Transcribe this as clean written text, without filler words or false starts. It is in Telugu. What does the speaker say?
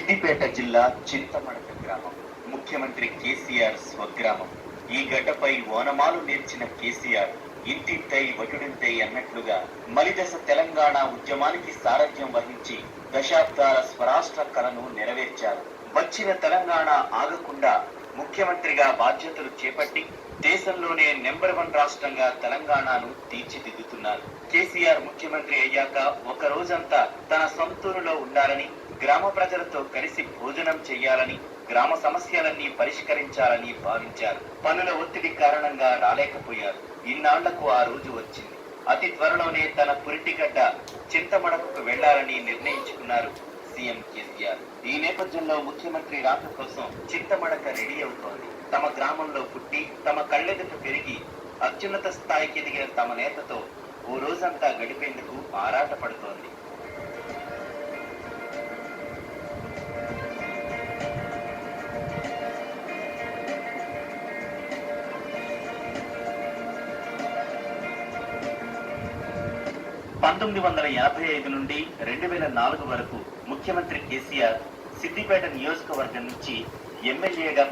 సిద్దిపేట జిల్లా చింతమడక గ్రామం ముఖ్యమంత్రి కేసీఆర్ స్వగ్రామం. ఈ గడ్డపై ఓనమాలు నేర్చిన కేసీఆర్ ఇంటింతై వటుడింతై అన్నట్లుగా మలిదశ తెలంగాణ ఉద్యమానికి సారథ్యం వహించి దశాబ్దాల స్వరాష్ట్ర కలను నెరవేర్చారు. వచ్చిన తెలంగాణ ఆగకుండా ముఖ్యమంత్రిగా బాధ్యతలు చేపట్టి దేశంలోనే నెంబర్ 1 రాష్ట్రంగా తెలంగాణను తీర్చిదిద్దుతున్నారు. కేసీఆర్ ముఖ్యమంత్రి అయ్యాక ఒక రోజంతా తన సొంతూరులో ఉండాలని, గ్రామ ప్రజలతో కలిసి భోజనం చేయాలని, గ్రామ సమస్యలన్నీ పరిష్కరించాలని భావించారు. పనుల ఒత్తిడి కారణంగా రాలేకపోయారు. ఇన్నాళ్లకు ఆ రోజు వచ్చింది. అతి త్వరలోనే తన పురిటిగడ్డ చింతమడకకు వెళ్లాలని నిర్ణయించుకున్నారు సీఎం కేసీఆర్. ఈ నేపథ్యంలో ముఖ్యమంత్రి రాక కోసం చింతమడక రెడీ అవుతోంది. తమ గ్రామంలో పుట్టి తమ కళ్ళెదుట పెరిగి అత్యున్నత స్థాయికి ఎదిగిన తమ నేతతో ఓ రోజంతా గడిపేందుకు ఆరాట పడుతోంది. (1985 నుండి 2004 వరకు ముఖ్యమంత్రి కేసీఆర్ సిద్దిపేట నియోజకవర్గం నుంచి ఎమ్మెల్యేగా